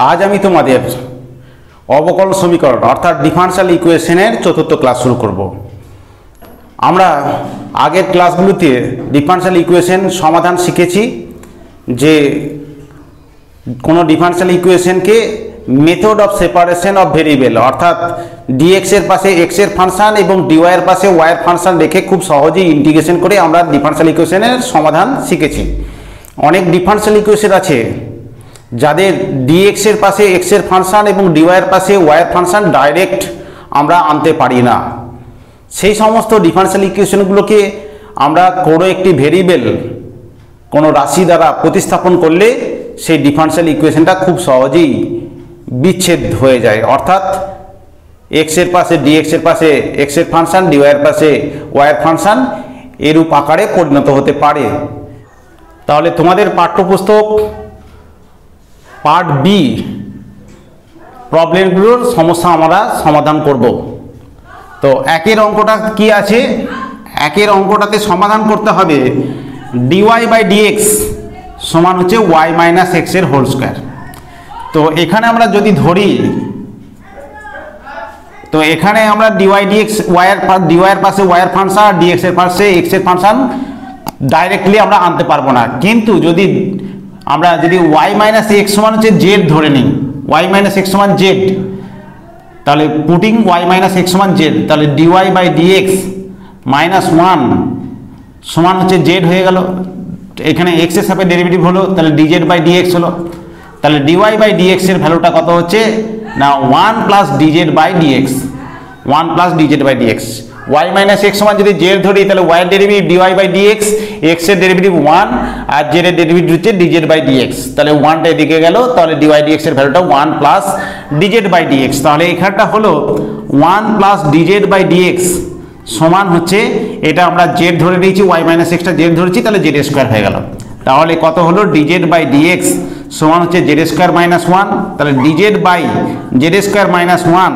আজ আমি তোমাদের অবকলন সমীকরণ অর্থাৎ ডিফারেনশিয়াল ইকুয়েশনের চতুর্থ ক্লাস শুরু করব। আমরা আগের ক্লাসগুলোতে ডিফারেনশিয়াল ইকুয়েশন সমাধান শিখেছি যে কোনো ডিফারেনশিয়াল ইকুয়েশনকে method of separation of variable অর্থাৎ ডিএক্স এর পাশে এক্স এর ফাংশন এবং ডিওয়াই এর পাশে ওয়াই এর ফাংশন রেখে খুব সহজেই ইন্টিগ্রেশন করে আমরা ডিফারেনশিয়াল ইকুয়েশনের সমাধান শিখেছি। অনেক ডিফারেনশিয়াল ইকুয়েশন আছে যাদের ডিএক্স এর পাশে এক্স এর ফাংশন এবং ডিওয়াই এর পাশে ওয়াই এর ফাংশন ডাইরেক্ট আমরা আনতে পারি না। সেই সমস্ত ডিফারেনশিয়াল ইকুয়েশনগুলোকে আমরা কোনো একটি ভেরিয়েবল কোনো রাশি দ্বারা প্রতিস্থাপন করলে সেই ডিফারেনশিয়াল ইকুয়েশনটা খুব সহজেই বিচ্ছেদ হয়ে যায়, অর্থাৎ এক্স এর পাশে ডিএক্স এর পাশে এক্স এর ফাংশন ডিওয়াই এর পাশে ওয়াই এর ফাংশন এরূপ আকারে পরিণত হতে পারে। তাহলে তোমাদের পাঠ্যপুস্তক পার্ট বি প্রবলেমগুলোর সমস্যা আমরা সমাধান করব। তো একের অঙ্কটা কি আছে? একের অঙ্কটাতে সমাধান করতে হবে ডিওয়াই বাই ডিএক্স সমান হচ্ছে ওয়াই মাইনাস এক্স এর হোল স্কোয়ার। তো এখানে আমরা যদি ধরি, তো এখানে আমরা ডিওয়াই ডিএক্স ডিওয়াই এর পাশে ওয়াই এর ফাংশন আর ডিএক্স এর পাশে এক্স এর ফাংশন ডাইরেক্টলি আমরা আনতে পারবো না, কিন্তু যদি আমরা ওয়াই মাইনাস এক্স সমান হচ্ছে জেড ধরে নিই, ওয়াই মাইনাস এক্স সমান জেড, তাহলে পুটিং ওয়াই মাইনাস এক্স সমান জেড, তাহলে D Y by dx minus one সমান হচ্ছে জেড হয়ে গেল। এখানে এক্স এর সাথে ডেরিভেটিভ হলো, তাহলে ডিজেড বাই ডিএক্স হলো। তাহলে ডিওয়াই বাই ডিএক্স এর ভ্যালুটা কত হচ্ছে না one plus D Z by D X, one plus D Z by D X. Y minus X সমান যদি জেড ধরি তাহলে ওয়াই এর derivative D Y by D X, X এর ডেরিভেটিভ ওয়ান আর জেড এর ডেরিভেটিভ হচ্ছে ডিজেড বাই ডিএক্স, তাহলে ওয়ানটা এদিকে গেল, তাহলে ডিওয়াই ডিএক্স এর ভ্যালুটা one plus D Z by dx. তাহলে এখানটা হলো one plus D Z by dx সমান হচ্ছে, এটা আমরা জেড ধরে নিয়েছি, ওয়াই মাইনাস এক্সটা জেড ধরেছি, তাহলে জেড স্কোয়ার হয়ে গেল। তাহলে কত হলো ডিজেড বাই ডিএক্স সমান হচ্ছে জেড স্কোয়ার মাইনাস ওয়ান, তাহলে DZ by Z square minus one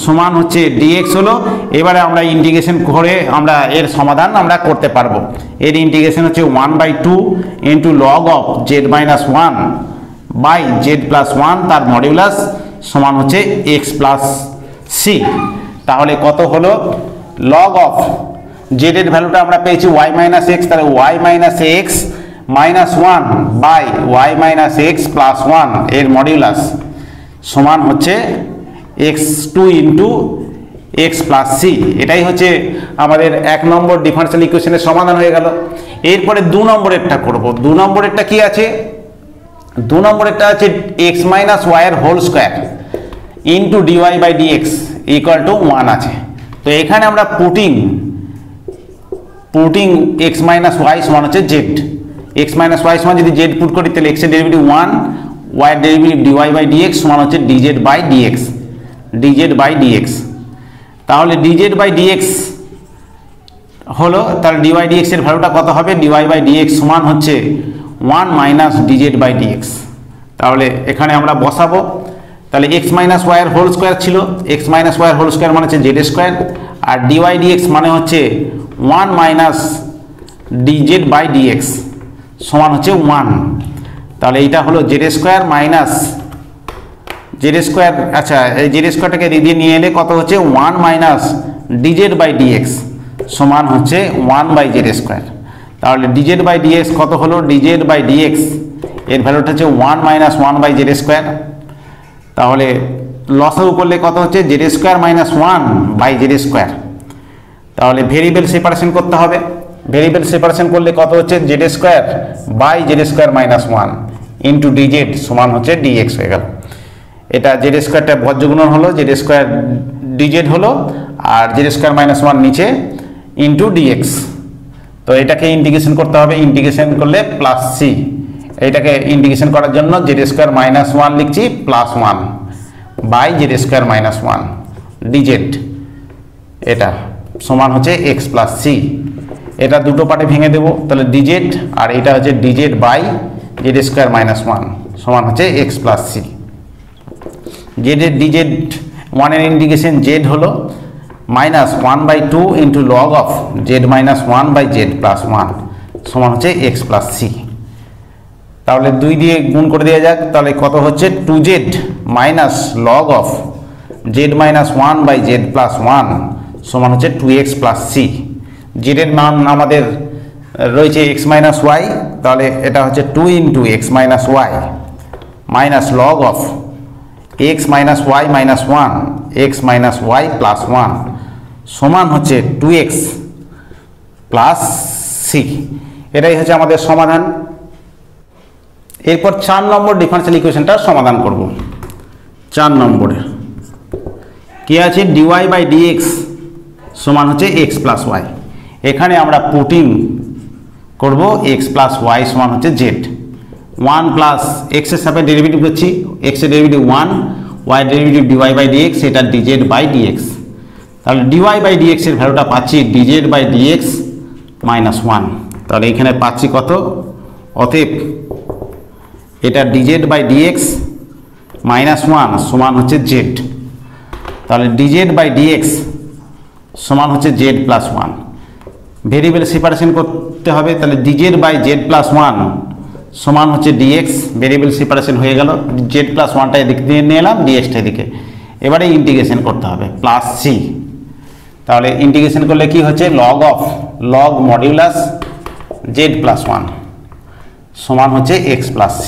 সমান হচ্ছে ডিএক্স হলো। এবারে আমরা ইন্টিগ্রেশন করে আমরা এর সমাধান আমরা করতে পারবো। এর ইন্টিগ্রেশন হচ্ছে one by two into log of Z minus one by Z plus one তার মডিউলাস সমান হচ্ছে এক্স প্লাস সি। তাহলে কত হলো লগ অফ জেড এর ভ্যালুটা আমরা পেয়েছি ওয়াই মাইনাস এক্স, তাহলে Y minus X minus one by Y minus X plus one এর মডিউলাস সমান হচ্ছে X two into x plus C. এটাই হচ্ছে আমাদের এক নম্বর ডিফারেনশিয়াল ইকুয়েশনের সমাধান হয়ে গেল। এরপরে দু নম্বরেরটা করব। দু নম্বরেরটা কি আছে? দু নম্বরেরটা আছে এক্স মাইনাস ওয়াই এর whole square into dy by D X equal to one আছে। তো এখানে আমরা পুটিং এক্স মাইনাস ওয়াই সমান হচ্ছে জেড, এক্স মাইনাস ওয়াই সমান যদি জেড পুট করি তাহলে এক্স এর ডেরিভেটিভ ওয়ান, ওয়াই এর ডেরিভেটিভ ডিওয়াই বাই ডিএক্স সমান হচ্ছে DZ by D X, D Z by dx. তাহলে ডিজেড বাই ডিএক্স হলো, তাহলে ডিওয়াই ডিএক্স এর ভ্যালুটা কত হবে? ডিওয়াই বাই ডিএক্স সমান হচ্ছে one minus dz by dx. তাহলে এখানে আমরা বসাবো, তাহলে এক্স মাইনাস ওয়াই এর হোল স্কোয়ার ছিল, এক্স মাইনাস ওয়াই এর হোল স্কোয়ার মানে হচ্ছে জেড স্কোয়ার, আর ডিওয়াই ডিএক্স মানে হচ্ছে one minus dz by dx সমান হচ্ছে ওয়ান। তাহলে এইটা হলো z square minus z square, আচ্ছা এই জেড স্কোয়ারটাকে দিয়ে নিয়ে এলে কত হচ্ছে one minus dz by dx সমান হচ্ছে ওয়ান বাই জেড স্কোয়ার। তাহলে ডিজেড বাই ডিএক্স কত হলো? ডিজেড বাই ডিএক্স এর ভ্যালুটা হচ্ছে one minus one by Z square. তাহলে লসাগু করলে কত হচ্ছে Z square minus one by Z square. তাহলে ভেরিয়েবল সেপারেশন করতে হবে, ভেরিয়েবল সেপারেশন করলে কত হচ্ছে Z square by Z square minus one into dz সমান হচ্ছে ডিএক্স হয়ে গেল। এটা জেড স্কোয়ারটা ভজ্রগুণন হলো, জেড স্কোয়ার ডিজেড হলো, আর জেড স্কোয়ার মাইনাস ওয়ান নিচে ইন্টু ডিএক্স। তো এটাকে ইন্টিগ্রেশন করতে হবে, ইন্টিগ্রেশন করলে প্লাস সি। এইটাকে ইন্টিগ্রেশন করার জন্য জেড স্কোয়ার মাইনাস ওয়ান লিখছি plus one by Z square minus one dz, এটা সমান হচ্ছে এক্স প্লাস সি। এটা দুটো পার্টে ভেঙে দেবো, তাহলে ডিজেড আর এটা হচ্ছে DZ by Z square minus one সমান হচ্ছে এক্স প্লাস সি। জেডের ডিজেড ওয়ানের ইন্টিগ্রেশন জেড হলো minus one by two into log of Z minus one by Z plus one সমান হচ্ছে এক্স প্লাস সি। তাহলে 2 দিয়ে গুণ করে দেওয়া যাক, তাহলে কত হচ্ছে 2z minus log of z minus 1 by z plus 1 সমান হচ্ছে 2x প্লাস c। জেডের মান আমাদের রয়েছে x মাইনাস ওয়াই, তাহলে এটা হচ্ছে 2 into x minus y minus log of x minus y minus 1 x minus y plus 1 সমান হচ্ছে 2x প্লাস c। এটাই হচ্ছে আমাদের সমাধান। এরপর 4 নম্বর ডিফারেনশিয়াল ইকুয়েশনটার সমাধান করব। 4 নম্বরে কি আছে, dy বাই dx সমান হচ্ছে x প্লাস ওয়াই। এখানে আমরা পুটিং করব x প্লাস ওয়াই সমান হচ্ছে z। 1 প্লাস x এর সাপেক্ষে ডেরিভেটিভ করছি, x এর ডেরিভেটিভ 1, y এর ডেরিভেটিভ dy বাই dx, এটা dz বাই dx। তাহলে dy বাই dx এর ভ্যালুটা পাচ্ছি dz বাই dx মাইনাস 1। তাহলে এখানে পাচ্ছি কত, অতএব এটা dz বাই dx মাইনাস 1 সমান হচ্ছে z। তাহলে dz বাই dx সমান হচ্ছে z প্লাস 1। ভেরিয়েবল সেপারেশন করতে হবে, তাহলে dz বাই z প্লাস 1 সমান হচ্ছে dx, ভেরিয়েবল সেপারেশন হয়ে গেল, z প্লাস 1টা এদিক দিয়ে নিয়ে এলাম, dxটা এদিকে। এবারে ইন্টিগ্রেশন করতে হবে প্লাস c। তাহলে ইন্টিগ্রেশন করলে কি হচ্ছে, log of log modulus z plus 1 সমান হচ্ছে x প্লাস c।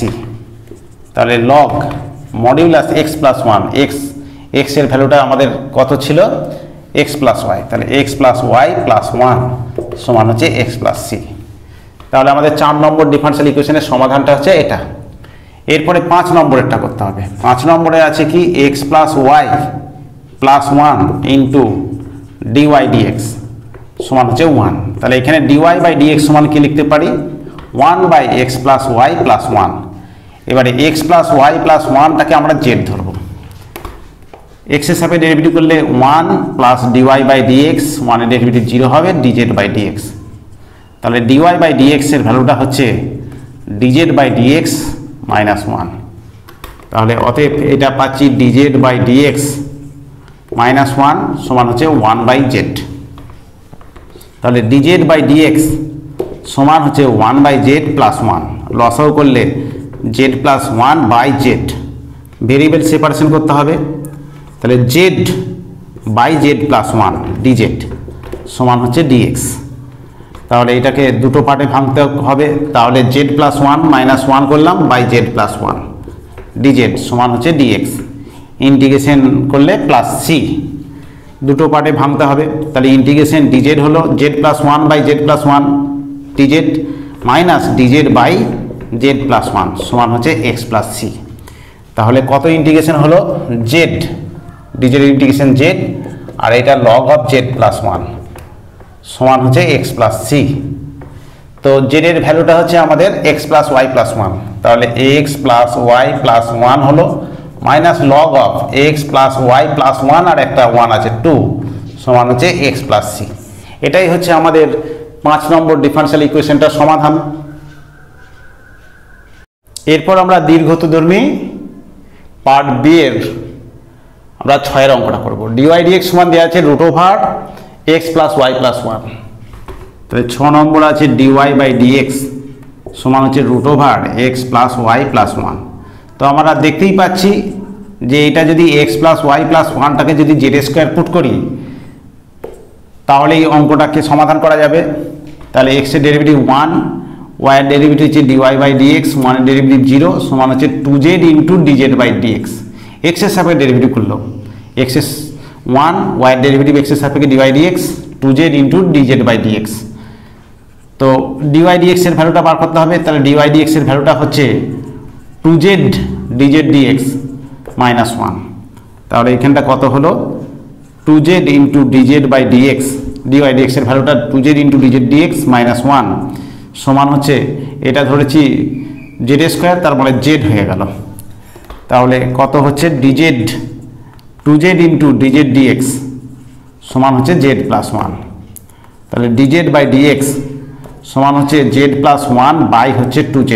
তাহলে log modulus x plus 1, x এর ভ্যালুটা আমাদের কত ছিল, x প্লাস ওয়াই, তাহলে x প্লাস ওয়াই প্লাস 1 সমান হচ্ছে x প্লাস c। তাহলে আমাদের 4 নম্বর ডিফারেনশিয়াল ইকুয়েশনের সমাধানটা হচ্ছে এটা। এরপরে 5 নম্বরেরটা করতে হবে। 5 নম্বরে আছে কি, x plus y plus 1 into dy dx সমান হচ্ছে 1। তাহলে এখানে dy বাই dx সমান কি লিখতে পারি, 1 by x plus y plus 1। এবারে x প্লাস ওয়াই প্লাস 1টাকে আমরা z ধরবো, x এর সাপেক্ষে ডেরিভেটিভ করলে 1 প্লাস dy বাই dx, 1 এর ডেরিভেটিভ 0 হবে, dz বাই dx। তাহলে dy বাই dx এর ভ্যালুটা হচ্ছে dz বাই dx মাইনাস 1। তাহলে অতএব এটা পাচ্ছি dz বাই dx মাইনাস 1 সমান হচ্ছে 1 বাই z। তাহলে dz বাই dx সমান হচ্ছে 1 বাই z প্লাস 1, লসাও করলে z plus 1 by z। Variable separation করতে হবে, তাহলে z by z plus 1 dz সমান হচ্ছে dx। তাহলে এটাকে দুটো পার্টে ভাঙতে হবে, তাহলে z প্লাস 1 মাইনাস 1 করলাম বাই z প্লাস 1 dz সমান হচ্ছে dx। ইন্টিগ্রেশন করলে প্লাস c, দুটো পার্টে ভাঙতে হবে, তাহলে ইন্টিগ্রেশন dz হলো z plus 1 by z plus 1 dz minus dz by z plus 1 সমান হচ্ছে x প্লাস c। তাহলে কত ইন্টিগ্রেশন হলো, z, dz এর ইন্টিগ্রেশন z, আর এটা লগ অফ z প্লাস 1 সমান হচ্ছে x প্লাস c। তো z এর ভ্যালুটা হচ্ছে আমাদের x প্লাস ওয়াই প্লাস 1, তাহলে x প্লাস ওয়াই প্লাস 1 হলো minus log of x plus y plus 1 আর একটা 1 আছে 2 সমান হচ্ছে x প্লাস c। এটাই হচ্ছে আমাদের 5 নম্বর ডিফারেনশিয়াল ইকুয়েশনটার সমাধান। এরপর আমরা দীর্ঘতধর্মী পার্ট বি এর আমরা 6 এর অঙ্কটা করব। dy dx সমান দেওয়া আছে root over x plus y plus 1। তাহলে 6 নম্বর আছে dy বাই dx সমান হচ্ছে root over x plus y plus 1। তো আমরা দেখতেই পাচ্ছি যে এটা যদি x প্লাস ওয়াই প্লাস 1টাকে যদি z স্কোয়ার পুট করি তাহলে এই অঙ্কটাকে সমাধান করা যাবে। তাহলে x এর ডেরিভেটিভ 1, y এর ডেরিভেটিভ হচ্ছে dy বাই dx, 1 এর ডেরিভেটিভ 0 সমান হচ্ছে 2z into dz by dx। x এর সাপেক্ষে ডেরিভেটিভ করলো, x এর 1, y এর ডেরিভেটিভ x এর সাপেক্ষে dy dx, 2z into dz by dx। তো dy dx এর ভ্যালুটা বার করতে হবে, তাহলে dy dx এর ভ্যালুটা হচ্ছে 2z dz dx মাইনাস 1। তাহলে এখানটা কত হলো, 2z into dz by dx, dy dx এর ভ্যালুটা 2z into dz dx minus 1 সমান হচ্ছে, এটা ধরেছি z স্কোয়ার, তার মানে z হয়ে গেল। তাহলে কত হচ্ছে, dz 2z into dz dx সমান হচ্ছে z প্লাস 1। তাহলে dz বাই dx সমান হচ্ছে z প্লাস 1 বাই হচ্ছে 2z।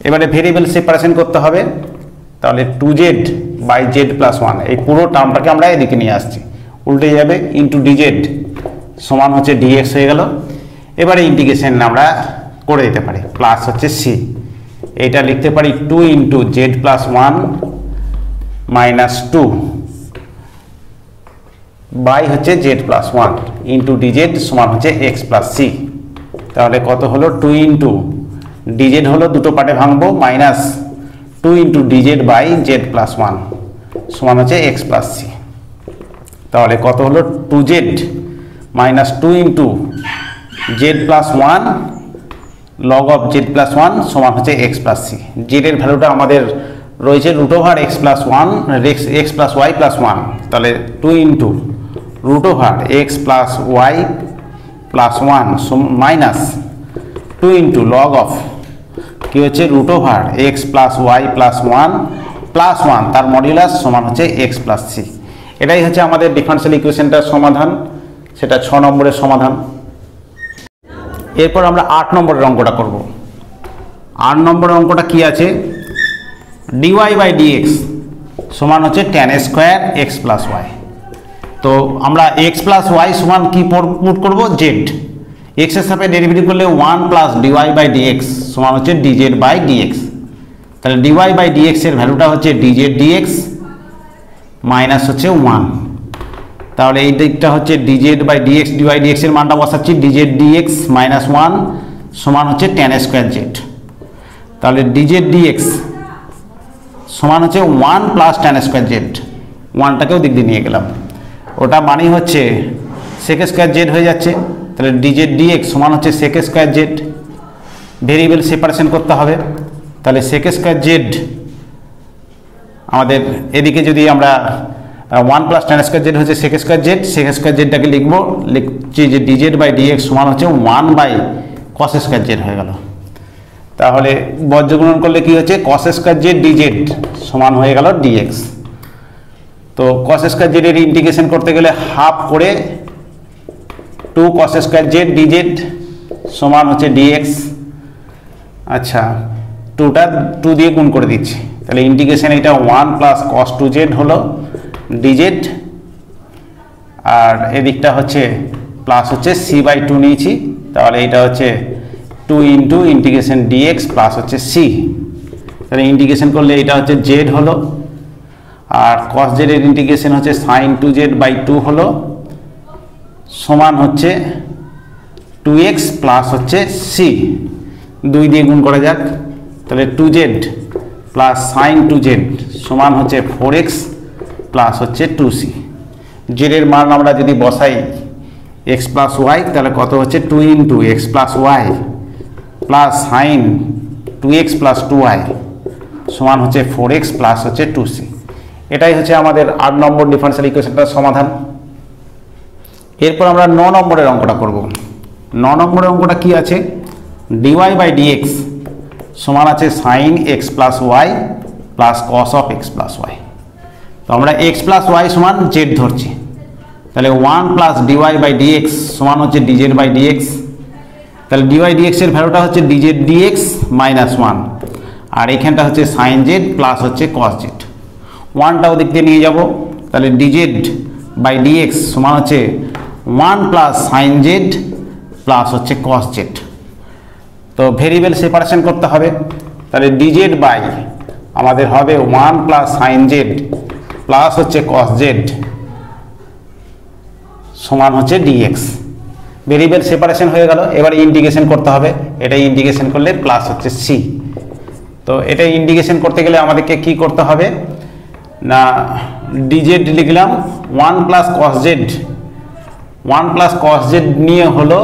এবারে ভেরিয়েবল সেপারেশন করতে হবে, তাহলে 2z বাই z প্লাস 1 এই পুরো টার্মটাকে আমরা এদিকে নিয়ে আসছি, উল্টে যাবে, ইন্টু dz সমান হচ্ছে dx হয়ে গেল। এবারে ইন্টিগ্রেশন আমরা করে দিতে পারি, প্লাস হচ্ছে c, এইটা লিখতে পারি 2 into z plus 1 minus 2 by হচ্ছে জেড প্লাস 1 ইন্টু ডিজেড সমান হচ্ছে এক্স প্লাস সি। তাহলে কত হলো 2 ইন্টু ডিজেড হলো দুটো পার্টে ভাঙবো minus 2 into dz by Z plus 1 সমান হচ্ছে এক্স প্লাস সি। তাহলে কত হলো 2z minus 2 into z plus 1 log of Z plus 1 সমান হচ্ছে এক্স প্লাস সি। জেড এর ভ্যালুটা আমাদের রয়েছে root over x plus 1 x plus y plus 1। তাহলে 2 into root over x plus y plus 1 minus 2 into log of কি হচ্ছে root over x plus y plus 1 plus 1 তার মডিউলাস সমান হচ্ছে এক্স প্লাস সি। এটাই হচ্ছে আমাদের ডিফারেনশিয়াল ইকুয়েশনটার সমাধান, সেটা 6 নম্বরের সমাধান। এরপর আমরা 8 নম্বরের অঙ্কটা করব। 8 নম্বরের অঙ্কটা কি আছে, dy বাই dx সমান হচ্ছে tan square x plus y. তো আমরা এক্স প্লাস ওয়াই সমান কি পুট করব, জেড। এক্স এর সাথে ডেরিভেটিভ করলে 1 প্লাস dy বাই dx সমান হচ্ছে dz বাই dx। তাহলে dy বাই dx এর ভ্যালুটা হচ্ছে dz dx মাইনাস হচ্ছে 1। তাহলে এই দিকটা হচ্ছে dz by dx, dy dx এর মানটা বসাচ্ছি dz dx মাইনাস 1 সমান হচ্ছে tan স্কোয়ার জেড। তাহলে dz dx সমান হচ্ছে 1 প্লাস tan স্কোয়ার জেড, 1টাকেও দিক দিয়ে নিয়ে গেলাম, ওটা মানেই হচ্ছে sec স্কোয়ার জেড হয়ে যাচ্ছে। তাহলে dz dx সমান হচ্ছে sec square Z, variable separation করতে হবে। তাহলে sec স্কোয়ার জেড আমাদের এদিকে যদি আমরা 1 প্লাস tan স্কোয়ার জেড হচ্ছে sec square z, sec square জেডটাকে লিখছি যে dz বাই dx সমান হচ্ছে 1 বাই cos স্কোয়ার জেড হয়ে গেল। তাহলে বজ্রগুণন করলে কি হচ্ছে cos স্কোয়ার জেড dz সমান হয়ে গেল dx। তো cos স্কোয়ার জেড এর ইন্টিগ্রেশন করতে গেলে হাফ করে 2 cos স্কোয়ার জেড dz সমান হচ্ছে dx। আচ্ছা, 2টা 2 দিয়ে গুণ করে দিচ্ছি, তাহলে ইন্টিগ্রেশন এটা 1 প্লাস cos 2z হলো dz, আর এদিকটা হচ্ছে প্লাস হচ্ছে c বাই 2 নিয়েছি, তাহলে এটা হচ্ছে 2 ইন্টু ইন্টিগ্রেশন dx প্লাস হচ্ছে c। তাহলে ইন্টিগ্রেশন করলে এটা হচ্ছে z হলো, আর cos z এর ইন্টিগ্রেশন হচ্ছে sin 2z বাই 2 হলো সমান হচ্ছে 2x প্লাস হচ্ছে c। 2 দিয়ে গুণ করা যাক, তাহলে 2z প্লাস sin 2z সমান হচ্ছে 4x প্লাস হচ্ছে 2c। z এর মান আমরা যদি বসাই x প্লাস ওয়াই, তাহলে কত হচ্ছে 2 into x plus y plus sine 2x plus 2y সমান হচ্ছে 4x প্লাস হচ্ছে 2c। এটাই হচ্ছে আমাদের 8 নম্বর ডিফারেনশিয়াল ইকুয়েশনটার সমাধান। এরপর আমরা 9 নম্বরের অঙ্কটা করব। 9 নম্বরের অঙ্কটা কি আছে, dy বাই dx সমান আছে sine x plus y plus cos of x plus y. তো আমরা এক্স প্লাস ওয়াই সমান জেড ধরছি, তাহলে 1 প্লাস dy বাই dx সমান হচ্ছে dz বাই dx। তাহলে dy dx এর ভ্যালুটা হচ্ছে dz dx মাইনাস 1, আর এখানটা হচ্ছে সাইন জেড প্লাস হচ্ছে কস জেড। 1টাও দিক দিয়ে নিয়ে যাব, তাহলে dz বাই dx সমান হচ্ছে 1 প্লাস সাইন জেড প্লাস হচ্ছে কস জেড। তো ভেরিয়েবল সেপারেশন করতে হবে, তাহলে dz বাই আমাদের হবে 1 প্লাস সাইন জেড প্লাস হচ্ছে কস জেড সমান হচ্ছে dx। ভেরিয়েবল সেপারেশন হয়ে গেল, এবার ইন্টিগ্রেশন করতে হবে, এটা ইন্টিগ্রেশন করলে প্লাস হচ্ছে c। তো এটা ইন্টিগ্রেশন করতে গেলে আমাদেরকে কি করতে হবে না, dz লিখলাম 1 plus cos Z, 1 plus cos Z নিয়ে হলো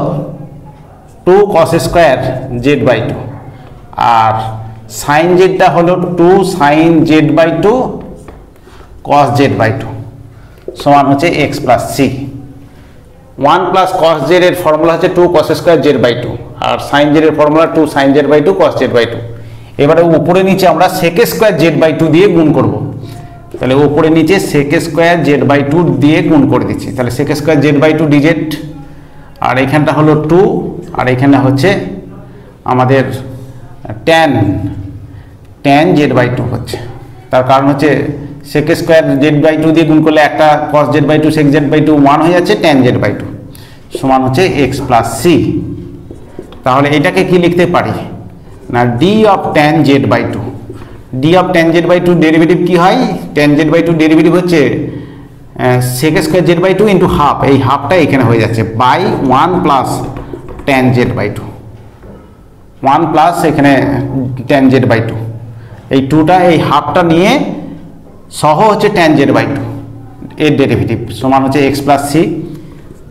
2 cos স্কোয়ার জেড বাই 2, আর সাইন জেডটা হলো 2 sine Z by 2 cos Z by 2 সমান হচ্ছে x plus c। 1 plus cos Z এর ফর্মুলা হচ্ছে 2 cos স্কোয়ার জেড বাই 2, আর সাইন জেড এর formula 2 sine Z by 2 cos Z by 2। এবারে উপরে নিচে আমরা sec স্কোয়ার জেড বাই 2 দিয়ে গুণ করব, তাহলে উপরে নিচে sec স্কোয়ার জেড বাই 2 দিয়ে গুণ করে দিচ্ছি, তাহলে sec square Z by 2 dz, আর এখানটা হলো 2, আর এখানে হচ্ছে আমাদের tan জেড বাই 2 হচ্ছে। তার কারণ হচ্ছে sec স্কোয়ার জেড বাই 2 দিয়ে গুণ করলে একটা cos Z by 2 sec z by 2 1 হয়ে যাচ্ছে, tan জেড বাই 2 সমান হচ্ছে x প্লাস c। তাহলে এটাকে কি লিখতে পারি না d of tan z by two. D of tan z by two derivative কি হয়? Tan z by two derivative হচ্ছে sec square Z by two into half, এই হাফটা এখানে হয়ে যাচ্ছে by 1 plus tan z by two, 1 plus এখানে tan z by two, এই টুটা এই হাফটা নিয়ে সহ হচ্ছে ট্যান জেড বাই টু এর ডেরিভেটিভ সমান হচ্ছে এক্স প্লাস সি।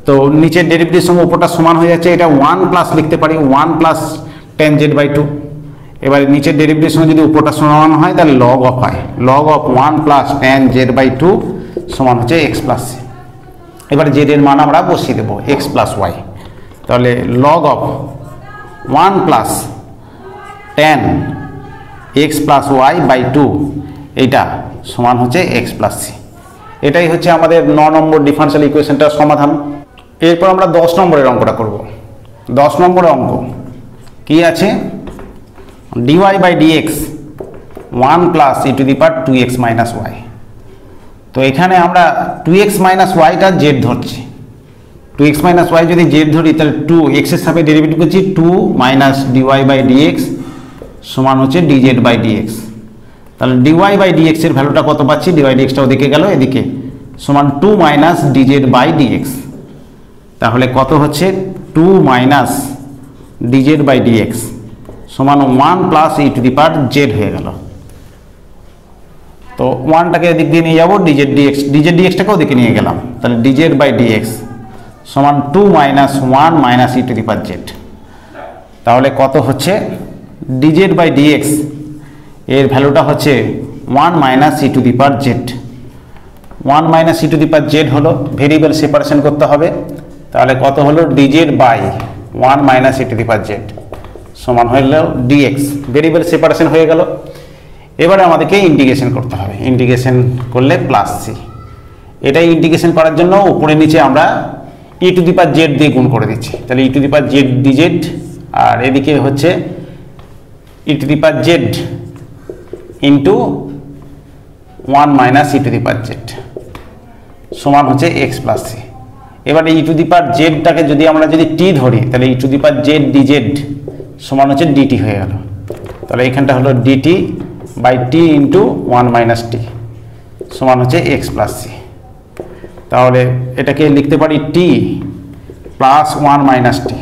তো নিচের ডেরিভেটিভ সঙ্গে উপরটা সমান হয়ে যাচ্ছে, এটা 1 প্লাস লিখতে পারি, 1 plus tan z by two. এবার নিচের ডেরিভেটিভ সঙ্গে যদি উপরটা সমান হয় তাহলে লগ অফ হয়, log of 1 plus tan z by two সমান হচ্ছে এক্স প্লাস সি। এবার জেড এর মান আমরা বসিয়ে দেবো এক্স প্লাস ওয়াই, তাহলে log of 1 plus tan x plus y by two এইটা সমান হচ্ছে এক্স প্লাস সি। এটাই হচ্ছে আমাদের 9 নম্বর ডিফারেনশিয়াল ইকুয়েশনটার সমাধান। এরপর আমরা 10 নম্বরের অঙ্কটা করব। 10 নম্বরের অঙ্ক কি আছে? dy by dx 1 plus e to the power 2x minus y. তো এখানে আমরা 2x মাইনাস ওয়াইটা জেড ধরছি, 2x মাইনাস ওয়াই যদি জেড ধরি তাহলে 2x এর সাথে ডেরিভেটিভ করছি 2 মাইনাস dy বাই dx সমান হচ্ছে dz বাই dx। তাহলে dy বাই dx এর ভ্যালুটা কত পাচ্ছি? dy dxটা ওদিকে গেল, এদিকে সমান 2 মাইনাস dz বাই dx। তাহলে কত হচ্ছে? 2 মাইনাস dz বাই dx সমান 1 plus e to the power Z হয়ে গেল। তো 1টাকে এদিক দিয়ে নিয়ে যাবো, dz dxটাকে ওদিকে নিয়ে গেলাম, তাহলে dz বাই dx সমান 2 minus 1 minus e to the power z. তাহলে কত হচ্ছে? dz বাই dx এর ভ্যালুটা হচ্ছে 1 minus e to the power z. 1 minus e to the power z হলো, ভেরিয়েবল সেপারেশন করতে হবে, তাহলে কত হলো? dz by 1 minus e to the power z সমান হলো dx, ভেরিয়েবল সেপারেশন হয়ে গেল। এবারে আমাদেরকে ইন্টিগ্রেশন করতে হবে, ইন্টিগ্রেশন করলে প্লাস সি। এটাই ইন্টিগ্রেশন করার জন্য উপরে নিচে আমরা ই টু দি পাওয়ার জেড দিয়ে গুণ করে দিচ্ছি, তাহলে e to the power z dz, আর এদিকে হচ্ছে e to the power z into 1 minus e to the power z সমান হচ্ছে এক্স প্লাস সি। এবারে ই টু দি পাওয়ার জেডটাকে যদি আমরা টি ধরি তাহলে e to the power z dz সমান হচ্ছে ডিটি হয়ে গেল। তাহলে এখানটা হলো dt by t into 1 minus t সমান হচ্ছে এক্স প্লাস সি। তাহলে এটাকে লিখতে পারি t plus 1 minus t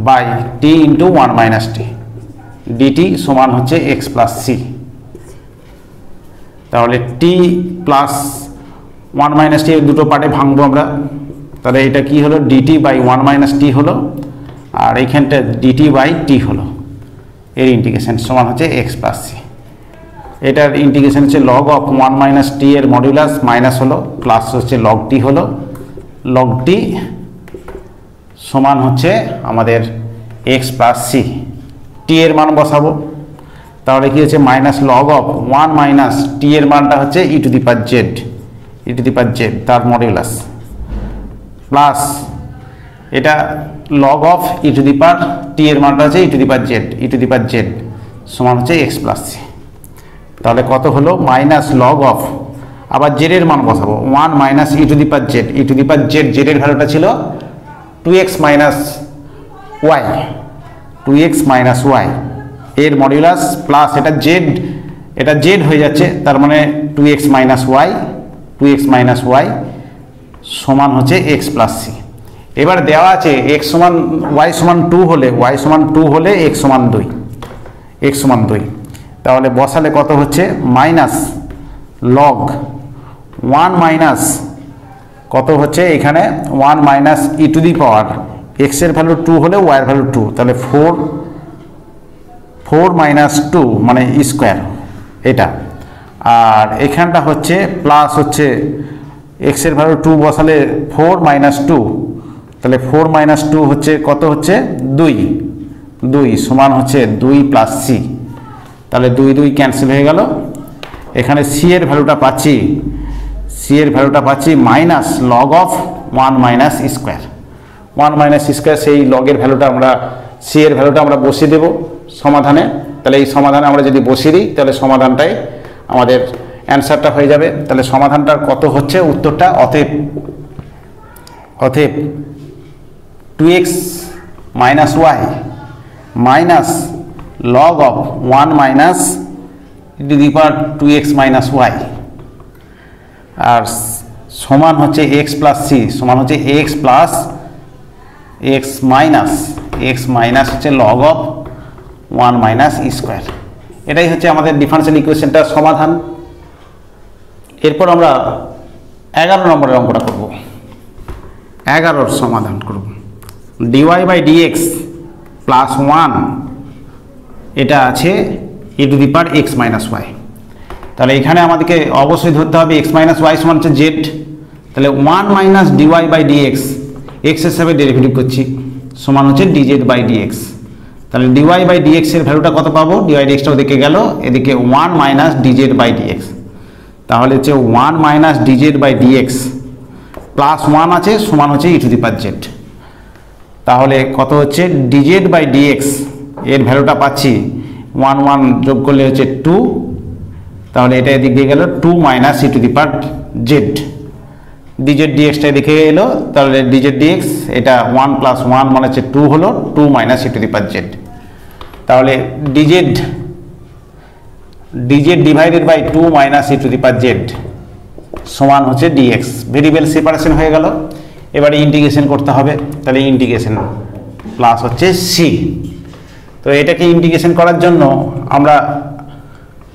by t into 1 minus t dt সমান হচ্ছে এক্স প্লাস সি। তাহলে টি প্লাস 1 মাইনাস টি দুটো পার্টে ভাঙবো আমরা, তাহলে এটা কি হলো? ডিটি বাই 1 মাইনাস টি হলো, আর এইখানটা ডিটি বাই টি হলো, এর ইন্টিগ্রেশন সমান হচ্ছে এক্স প্লাস সি। এটার ইন্টিগ্রেশন হচ্ছে লগ অফ 1 মাইনাস টি এর মডুলাস মাইনাস হলো, প্লাস হচ্ছে লগ টি হলো, লগ টি সমান হচ্ছে আমাদের এক্স প্লাস সি। টি এর মান বসাবো, তাহলে কি হচ্ছে? Minus log of 1 minus t এর মানটা হচ্ছে e to the power z, e to the power z তার মডুলাস, প্লাস এটা log of e to the power t এর মানটা হচ্ছে e to the power z, e to the power z সমান হচ্ছে এক্স প্লাস সি। তাহলে কত হলো? মাইনাস লগ অফ, আবার জেড এর মান বসাবো, 1 minus e to the power z, e to the power z, z এর ভ্যালুটা ছিল 2x minus y, 2x minus Y এর মডুলাস, প্লাস এটা জেড হয়ে যাচ্ছে, তার মানে 2x minus y, 2x minus Y সমান হচ্ছে এক্স প্লাস সি। এবার দেওয়া আছে x সমান y সমান 2 হলে, y সমান 2 হলে x সমান 2, x সমান 2, তাহলে বসালে কত হচ্ছে? মাইনাস লগ 1 মাইনাস কত হচ্ছে এখানে? 1 minus e to the power x এর ভ্যালু 2 হলে y এর ভ্যালু 2, তাহলে 4 মাইনাস 2 মানে ই স্কোয়ার এটা, আর এখানটা হচ্ছে প্লাস হচ্ছে x এর ভ্যালু 2 বসালে 4 মাইনাস 2, তাহলে 4 মাইনাস 2 হচ্ছে কত হচ্ছে? 2 সমান হচ্ছে 2 প্লাস সি। তাহলে 2 ক্যান্সেল হয়ে গেল। এখানে সি এর ভ্যালুটা পাচ্ছি minus log of 1 minus square, 1 minus square, সেই লগের ভ্যালুটা আমরা সি এর ভ্যালুটা আমরা বসিয়ে দেব সমাধানে। তাহলে এই সমাধানে আমরা যদি বসিয়ে দিই তাহলে সমাধানটাই আমাদের অ্যান্সারটা হয়ে যাবে। তাহলে সমাধানটার কত হচ্ছে উত্তরটা? অতএব 2x minus y minus log of 1 minus e to the power 2x minus y, আর সমান হচ্ছে এক্স প্লাস সি, সমান হচ্ছে এক্স প্লাস এক্স মাইনাস হচ্ছে log of 1 minus e square. এটাই হচ্ছে আমাদের ডিফারেন্সিয়াল ইকুয়েশনটার সমাধান। এরপর আমরা 11 নম্বরের অঙ্কটা করব, 11 সমাধান করব। ডিওয়াই বাই ডিএক্স প্লাস 1 এটা আছে e to the power x minus y. তাহলে এখানে আমাদেরকে অবশ্যই ধরতে হবে এক্স মাইনাস ওয়াই সমান হচ্ছে জেড। তাহলে 1 minus dy by D X, x হিসাবে ডেরিভেটিভ করছি, সমান হচ্ছে ডিজেড বাই ডিএক্স। তাহলে ডিওয়াই বাই ডিএক্স এর ভ্যালুটা কত পাবো? ডিওয়াই ডিএক্সটা ওদিকে গেল, এদিকে 1 মাইনাস ডিজেড বাই ডিএক্স। তাহলে হচ্ছে 1 minus dz by dx plus 1 আছে, সমান হচ্ছে e to the power z. তাহলে কত হচ্ছে? ডিজেড বাই ডিএক্স এর ভ্যালুটা পাচ্ছি 1 যোগ করলে হচ্ছে 2, তাহলে এটা এদিক দিয়ে গেল 2 minus e to the power z. Dz ডিএক্সটা এদিকে এলো, তাহলে ডিজেড ডিএক্স এটা 1 প্লাস 1 মানে হচ্ছে 2 হলো, 2 minus e to the power z. তাহলে dz divided by 2 minus e to the power z সমান হচ্ছে ডিএক্স। ভেরিয়েবল সেপারেশন হয়ে গেল, এবারে ইন্টিগ্রেশন করতে হবে। তাহলে ইন্টিগ্রেশন প্লাস হচ্ছে সি। তো এটাকে ইন্টিগ্রেশন করার জন্য আমরা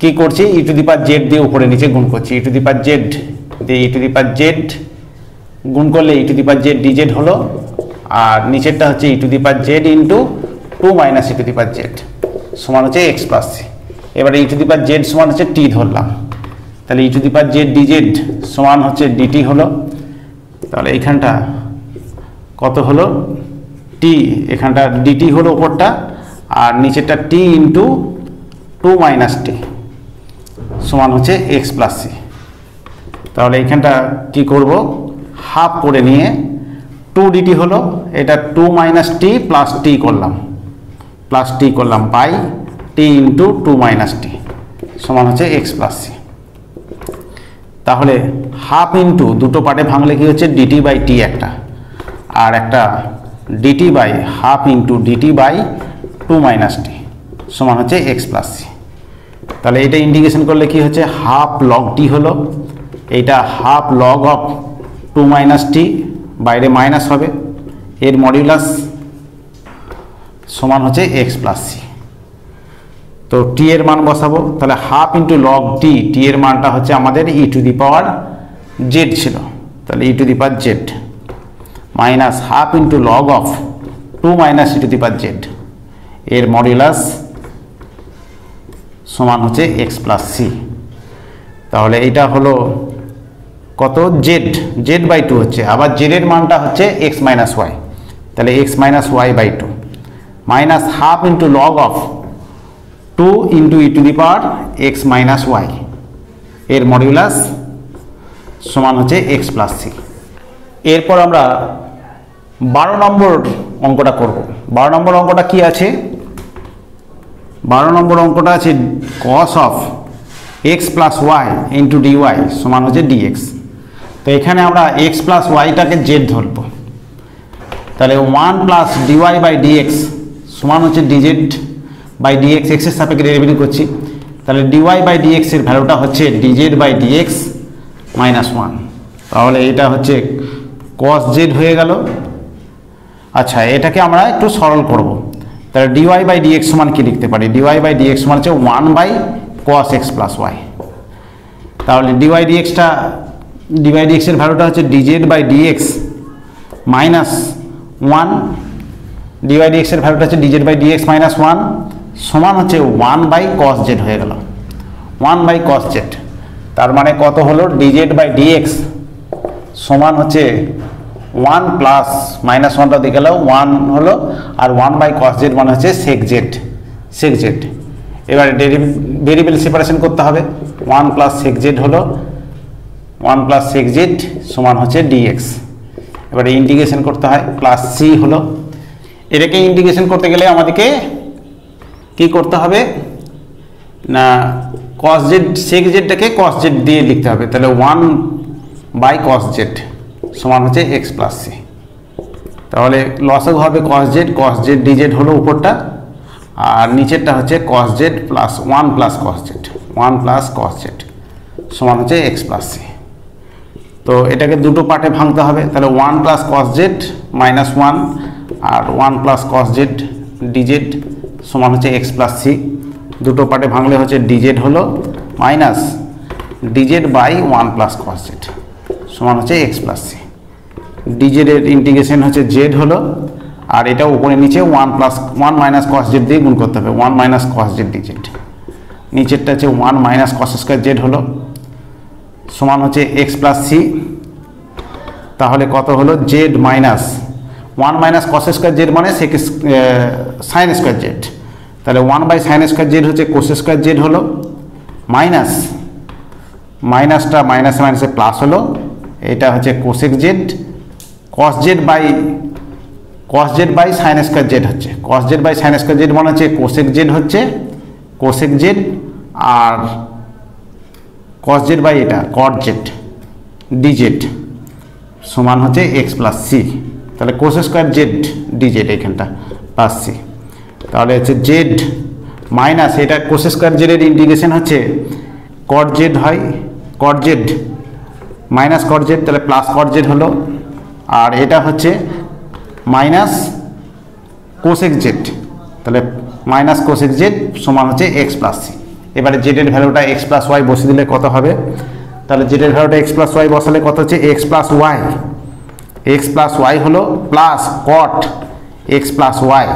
কি করছি? ই টু দি পাওয়ার জেড দিয়ে উপরে নিচে গুণ করছি। ই টু দি পাওয়ার জেড দিয়ে ই টু দি পাওয়ার জেড গুণ করলে e to the power z dz হলো, আর নিচেরটা হচ্ছে e to the power z into 2 minus e to the power z সমান হচ্ছে এক্স প্লাস সি। এবারে ই টু দি পাওয়ার জেড সমান হচ্ছে টি ধরলাম, তাহলে e to the power z dz সমান হচ্ছে ডিটি হলো। তাহলে এইখানটা কত হলো? টি, এখানটা ডিটি হলো উপরটা, আর নিচেরটা টি ইন্টু 2 মাইনাস টি সমান হচ্ছে এক্স প্লাস সি। তাহলে এইখানটা কি করব? হাফ করে নিয়ে 2 ডিটি হলো, এটা 2 মাইনাস টি প্লাস টি করলাম by t into 2 minus t সমান হচ্ছে এক্স প্লাস সি। তাহলে হাফ ইন্টু দুটো পার্টে ভাঙলে কি হচ্ছে? ডিটি বাই টি একটা, আর একটা dt by half into dt by 2 minus t সমান হচ্ছে এক্স প্লাস সি। তাহলে এটা ইন্টিগ্রেশন করলে কি হচ্ছে? হাফ লগ টি হলো, এইটা হাফ লগ অফ 2 মাইনাস টি, বাইরে মাইনাস হবে, এর মডিউলাস সমান হচ্ছে এক্স প্লাস সি। তো টি এর মান বসাবো, তাহলে হাফ ইন্টু লগ টি, টি এর মানটা হচ্ছে আমাদের ই টু দি পাওয়ার জেড ছিল, তাহলে e to the power z minus half into log of 2 minus e to the power z, এর মডিউলাস সমান হচ্ছে এক্স প্লাস সি। তাহলে এইটা হলো কত? জেড বাই 2 হচ্ছে, আবার জেড এর মানটা হচ্ছে এক্স মাইনাস ওয়াই, তাহলে x minus y by 2 minus half into log of 2 into e to the power x minus Y, এর মডিউলাস সমান হচ্ছে এক্স প্লাস সি। এরপর আমরা 12 নম্বর অঙ্কটা করব। 12 নম্বর অঙ্কটা কি আছে? 12 নম্বর অঙ্কটা আছে cos of x plus y into dy সমান হচ্ছে ডিএক্স। তো এখানে আমরা এক্স প্লাস ওয়াইটাকে জেড ধরবো, তাহলে 1 প্লাস ডিওয়াই বাই ডিএক্স সমান হচ্ছে ডিজেড বাই ডিএক্স, এক্সের সাপেক্ষে ডেরিভেটিভ করছি, তাহলে ডিওয়াই বাই ডিএক্স এর ভ্যালুটা হচ্ছে ডিজেড বাই ডিএক্স মাইনাস 1। তাহলে এটা হচ্ছে কস জেড হয়ে গেল। আচ্ছা, এটাকে আমরা একটু সরল করব, তাহলে ডিওয়াই বাই ডিএক্স সমান কি লিখতে পারি? ডিওয়াই বাই ডিএক্স সমান হচ্ছে 1 by cos x plus y. তাহলে ডিওয়াই ডিএক্স এর ভ্যালুটা হচ্ছে DZ by dx minus 1, dy dx এর ভ্যালুটা হচ্ছে ডিজেড বাই ডিএক্স মাইনাস 1 সমান হচ্ছে 1 বাই কস জেড হয়ে গেল, 1 বাই কস জেড। তার মানে কত হলো? ডিজেড বাই ডিএক্স সমান হচ্ছে 1 প্লাস মাইনাস 1টা দিয়ে গেল 1 হলো, আর 1 বাই কস জেড মানে হচ্ছে সেক জেড। এবারে ভেরিয়েবল সেপারেশন করতে হবে, 1 প্লাস সেক জেড হলো, 1 প্লাস সেক জেড সমান হচ্ছে ডিএক্স। এবারে ইন্টিগ্রেশন করতে হয়, প্লাস সি হলো। এটাকে ইন্টিগ্রেশন করতে গেলে আমাদেরকে কি করতে হবে না, কস জেড সেক জেডটাকে কস জেড দিয়ে লিখতে হবে, তাহলে 1 বাই কস জেড সমান হচ্ছে এক্স প্লাস সি। তাহলে লসও হবে কস জেড ডিজেড হলো উপরটা, আর নিচেরটা হচ্ছে cos z plus 1 plus cos z, 1 plus cos z সমান হচ্ছে x প্লাস সি। তো এটাকে দুটো পার্টে ভাঙতে হবে, তাহলে 1 প্লাস cos z মাইনাস 1 আর 1 প্লাস cos z dz সমান হচ্ছে x প্লাস সি। দুটো পার্টে ভাঙলে হচ্ছে dz হলো minus dz by 1 plus cos z সমান হচ্ছে x প্লাস সি। dz এর ইন্টিগ্রেশন হচ্ছে z হলো, আর এটা উপরে নিচে 1 মাইনাস cos z দিয়ে গুণ করতে হবে, 1 মাইনাস cos z dz। নিচেরটা হচ্ছে 1 মাইনাস cos স্কয়ার z হলো সমান হচ্ছে x প্লাস সি। তাহলে কত হলো z minus 1 minus cos square z মানে sec sin স্কয়ার z, তাহলে 1 বাই sin স্কয়ার z হচ্ছে cos স্কয়ার z হলো মাইনাস মাইনাসটা মাইনাসে মাইনাসে প্লাস হলো, এটা হচ্ছে cosec z cos z by sin square z হচ্ছে cos z by sin square z মানে হচ্ছে cosec z হচ্ছে cosec z আর cos z বাই এটা cot z dz সমান হচ্ছে x প্লাস সি। তাহলে cos স্কয়ার z dz এখানটা প্লাস সি, তাহলে হচ্ছে z মাইনাস এটা cos স্কয়ার z এর ইন্টিগ্রেশন হচ্ছে cot z হয় cot z minus cot z, তাহলে প্লাস cot z হলো, আর এটা হচ্ছে মাইনাস cosec z, তাহলে মাইনাস cosec z সমান হচ্ছে x প্লাস সি। এবারে z এর ভ্যালুটা x প্লাস ওয়াই বসিয়ে দিলে কত হবে, তাহলে z এর ভ্যালুটা x প্লাস ওয়াই বসালে কত হচ্ছে x প্লাস ওয়াই হলো plus cot x plus y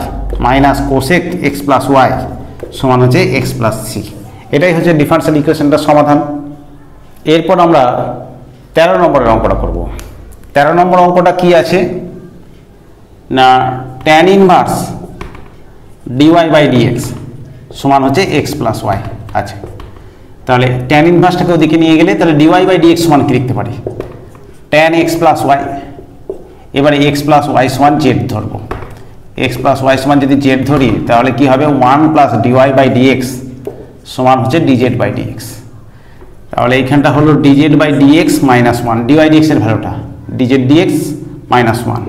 minus cosec x plus y সমান হচ্ছে x প্লাস সি। এটাই হচ্ছে ডিফারেনশিয়াল ইকুয়েশনটার সমাধান। এরপর আমরা 13 নম্বরের অঙ্কটা করব। 13 নম্বর অঙ্কটা কি আছে না, tan inverse dy by dx সমান হচ্ছে x প্লাস ওয়াই আছে। তাহলে tan ইনভার্সটাকে ওদিকে নিয়ে গেলে তাহলে dy বাই dx সমান কি লিখতে পারি, tan x প্লাস ওয়াই। এবারে x প্লাস ওয়াই সমান z ধরবো, x প্লাস ওয়াই সমান যদি z ধরি তাহলে কি হবে 1 প্লাস dy বাই dx সমান হচ্ছে dz বাই dx। তাহলে এইখানটা হলো dz by dx minus 1, dy dx এর ভ্যালুটা dz dx মাইনাস 1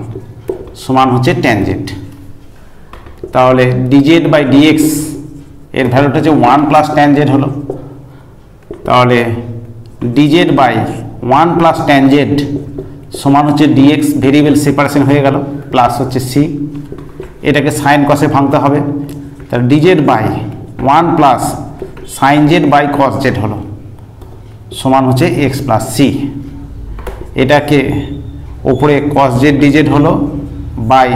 সমান হচ্ছে tan z। তাহলে dz বাই dx এর ভ্যালুটা হচ্ছে 1 প্লাস tan z হলো, তাহলে dz by 1 plus tan z সমান হচ্ছে dx, ভেরিয়েবল সেপারেশন হয়ে গেল, প্লাস হচ্ছে c, এটাকে সাইন কসে ভাঙতে হবে, তাহলে dz by 1 plus sine z by cos z হলো সমান হচ্ছে x প্লাস সি। এটাকে উপরে cos z dz হলো বাই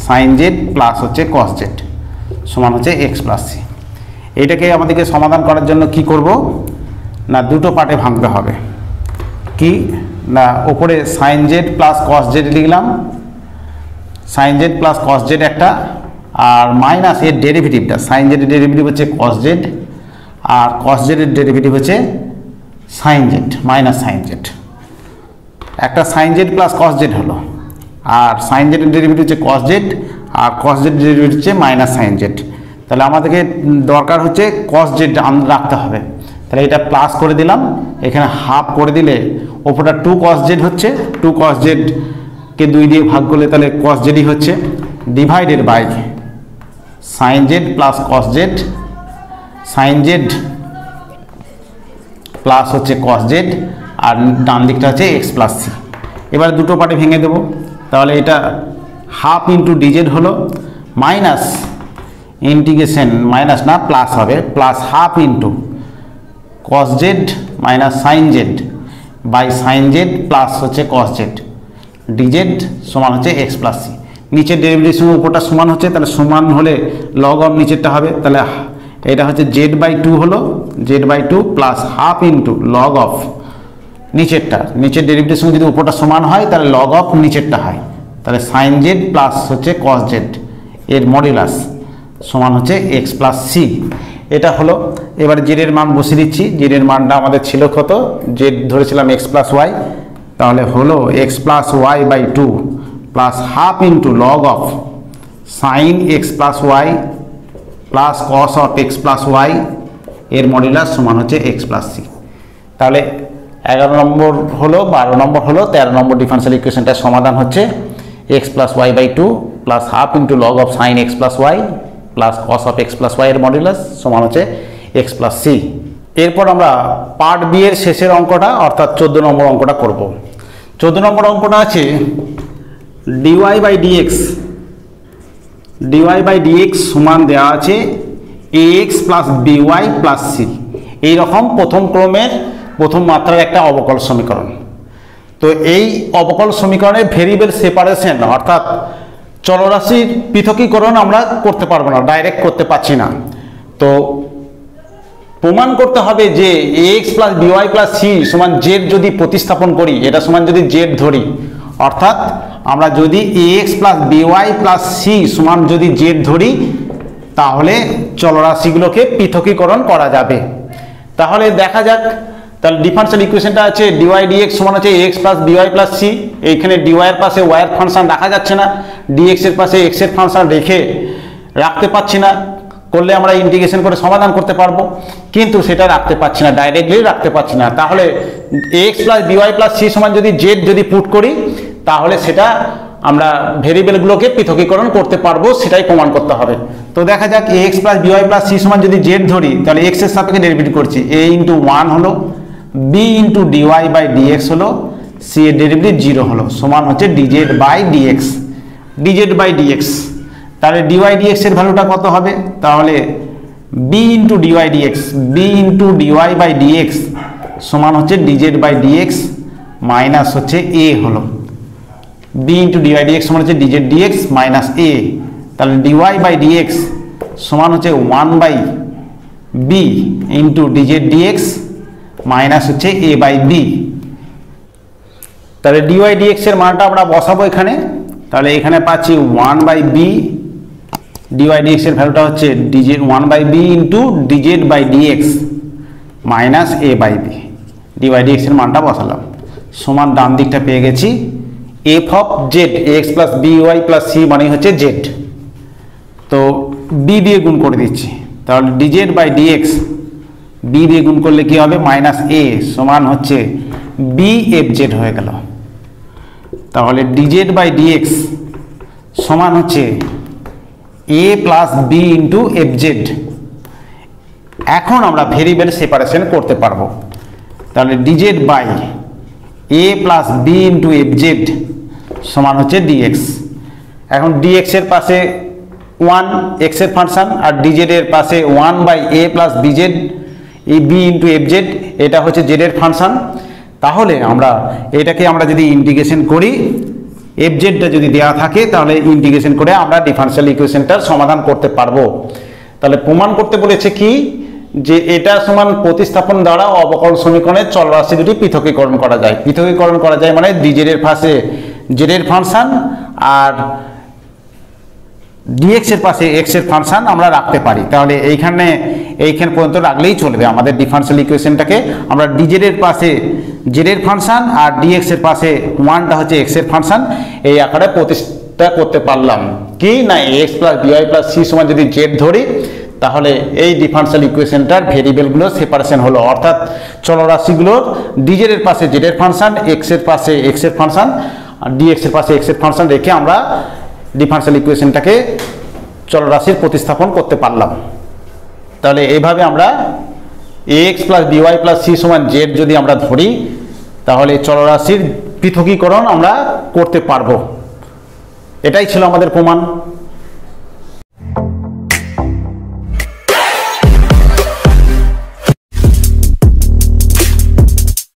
সাইন z প্লাস হচ্ছে cos z সমান হচ্ছে x প্লাস সি। এটাকে আমাদেরকে সমাধান করার জন্য কি করব না, দুটো পার্টে ভাঙতে হবে। কি না, উপরে sine z plus cos z লিখলাম, sine z plus cos z একটা, আর মাইনাস এর ডেরিভেটিভটা সাইন z এর ডেরিভেটিভ হচ্ছে cos z আর cos z এর ডেরিভেটিভ হচ্ছে sine z minus sine z। একটা sine z plus cos z হলো, আর সাইন z এর ডেরিভেটিভ হচ্ছে cos z আর cos z এর ডেরিভেটিভ হচ্ছে মাইনাস সাইন z। তাহলে আমাদেরকে দরকার হচ্ছে cos z রাখতে হবে, তাহলে এটা প্লাস করে দিলাম, এখানে হাফ করে দিলে ওপরটা 2 cos z হচ্ছে, 2 cos z কে 2 দিয়ে ভাগ করলে তাহলে cos z হচ্ছে, divided by sine z plus cos z, sine z plus হচ্ছে cos z আর ডান দিকটা হচ্ছে x প্লাস সি। এবার দুটো পার্টে ভেঙে দেবো, তাহলে এটা হাফ ইন্টু dz হলো মাইনাস ইন্টিগ্রেশন মাইনাস না প্লাস হবে, plus half into cos z minus sine z by sine z plus হচ্ছে cos z dz সমান হচ্ছে x প্লাস সি। নিচের ডেরিভেটিভ সঙ্গে উপরটা সমান হচ্ছে, তাহলে সমান হলে লগ অফ নিচেরটা হবে, তাহলে এটা হচ্ছে z বাই 2 হলো, z by 2 plus half into log of নিচেরটা, নিচের ডেরিভেটিভ সঙ্গে যদি উপরটা সমান হয় তাহলে লগ অফ নিচেরটা হয়, তাহলে সাইন z প্লাস হচ্ছে cos z এর মডুলাস সমান হচ্ছে x প্লাস সি। এটা হলো। এবার z এর মান বসিয়ে দিচ্ছি, z এর মানটা আমাদের ছিল কত, z ধরেছিলাম x প্লাস ওয়াই, তাহলে হলো x plus y by 2 plus half into log of sine x plus y plus cos of x plus y এর মডুলাস সমান হচ্ছে x প্লাস সি। তাহলে 11 নম্বর হলো, 12 নম্বর হলো, 13 নম্বর ডিফারেনশিয়াল ইকুয়েশনটার সমাধান হচ্ছে x plus y by 2 plus half into log of sine x plus y plus cos of x plus y এর modulus সমান হচ্ছে এক্স প্লাস সি। এরপর আমরা পার্ট বি এর শেষের অঙ্কটা অর্থাৎ 14 নম্বর অঙ্কটা করব। 14 নম্বর অঙ্কটা আছে ডিওয়াই বাই ডিএক্স সমান দেওয়া আছে a x plus by plus c. এইরকম প্রথম ক্রমের প্রথম মাত্রার একটা অবকল সমীকরণ। তো এই অবকল সমীকরণের ভেরিয়েবল সেপারেশন অর্থাৎ চলরাশির পৃথকীকরণ আমরা করতে পারবো না, ডাইরেক্ট করতে পারছি না। তো প্রমাণ করতে হবে যে a x plus by plus c সমান জেড যদি প্রতিস্থাপন করি, এটা সমান যদি জেড ধরি, অর্থাৎ আমরা যদি a x plus by plus c সমান যদি জেড ধরি, তাহলে চলরাশিগুলোকে পৃথকীকরণ করা যাবে। তাহলে দেখা যাক, তাহলে ডিফারেন্সিয়াল ইকুয়েশনটা আছে ডিওয়াই ডিএক্স সমান হচ্ছে x plus by plus c. এইখানে ডিওয়াই এর পাশে ওয়াই এর ফাংশন রাখা যাচ্ছে না, ডিএক্স এর পাশে এক্স এর ফাংশন রেখে রাখতে পারছি না, করলে আমরা ইন্টিগ্রেশন করে সমাধান করতে পারবো, কিন্তু সেটা রাখতে পারছি না, ডাইরেক্টলি রাখতে পারছি না। তাহলে x plus by plus c সমান যদি জেড যদি পুট করি, তাহলে সেটা আমরা ভেরিয়েবলগুলোকে পৃথকীকরণ করতে পারবো, সেটাই প্রমাণ করতে হবে। তো দেখা যাক a x plus by plus c সমান যদি জেড ধরি, তাহলে এক্স এর সাপেক্ষে ডেরিভেটিভ করছি, এ ইন্টু 1 হলো, b into dy by dx হলো, সি এর ডেরিভেটিভ 0 হলো, সমান হচ্ছে ডিজেড বাই ডিএক্স। তাহলে ডিওয়াই ডিএক্স এর ভ্যালুটা কত হবে? তাহলে b into dy by dx সমান হচ্ছে ডিজেড বাই ডিএক্স মাইনাস হচ্ছে এ হলো, বি ইন্টু ডিওয়াই ডিএক্স সমান হচ্ছে ডিজেড ডিএক্স মাইনাস এ। তাহলে ডিওয়াই বাই ডিএক্স সমান হচ্ছে 1 by b into dz dx minus হচ্ছে এ বাই বি। তাহলে ডিওয়াই ডিএক্স এর মানটা আমরা বসাবো এখানে। তাহলে এখানে পাচ্ছি 1 বাই বি, ডিওয়াই ডিএক্স এর ভ্যালুটা হচ্ছে DZ 1 by b into dz by dx minus A by B. Dy dx এর মানটা বসালাম, সমান ডান দিকটা পেয়ে গেছি F of Z x plus by plus C মানে হচ্ছে জেড। তো বি দিয়ে গুণ করে দিচ্ছি, তাহলে ডিজেড বাই ডিএক্স বি দিয়ে গুণ করলে কি হবে? মাইনাস এ সমান হচ্ছে বি এফ জেড হয়ে গেল। তাহলে ডিজেড বাই ডিএক্স সমান হচ্ছে a plus b into f z. এখন আমরা ভেরিয়েবল সেপারেশন করতে পারবো। তাহলে DZ by a plus b into f z সমান হচ্ছে ডিএক্স। এখন ডিএক্স এর পাশে 1 এক্স এর ফাংশন, আর ডিজেড এর পাশে 1 বাই এ প্লাস বিজেড, এই বি ইন্টু এফ জেড এটা হচ্ছে জেড এর ফাংশন। তাহলে আমরা এটাকে আমরা যদি ইন্টিগ্রেশন করি, এফ জেডটা যদি দেওয়া থাকে, তাহলে ইন্টিগ্রেশন করে আমরা ডিফারেন্সিয়াল ইকুয়েশনটার সমাধান করতে পারবো। তাহলে প্রমাণ করতে বলেছে কি, যে এটা সমান প্রতিস্থাপন দ্বারা অবকল সমীকরণের চলরাশি দুটি পৃথকীকরণ করা যায়। পৃথকীকরণ করা যায় মানে ডিজেড এর পাশে জেড এর ফাংশন আর ডিএক্স এর পাশে এক্স এর ফাংশন আমরা রাখতে পারি। তাহলে এইখানে পর্যন্ত রাখলেই চলবে। আমাদের ডিফারেন্সিয়াল ইকুয়েশনটাকে আমরা ডিজেড এর পাশে জেড এর ফাংশন আর ডিএক্স এর পাশে 1টা হচ্ছে এক্স এর ফাংশন, এই আকারে প্রতিষ্ঠা করতে পারলাম। কি না, x plus by plus c সমান যদি জেড ধরি, তাহলে এই ডিফারেন্সিয়াল ইকুয়েশনটার ভেরিয়েবলগুলো সেপারেশন হলো, অর্থাৎ চলরাশিগুলোর ডিজেড এর পাশে জেড এর ফাংশন, এক্স এর পাশে এক্স এর ফাংশন আর ডিএক্স এর পাশে এক্স এর ফাংশন রেখে আমরা ডিফারেন্সিয়াল ইকুয়েশনটাকে চলরাশির প্রতিস্থাপন করতে পারলাম। তাহলে এইভাবে আমরা x plus by plus c সমান জেড যদি আমরা ধরি, তাহলে চলরাশির পৃথকীকরণ আমরা করতে পারবো। এটাই ছিল আমাদের প্রমাণ।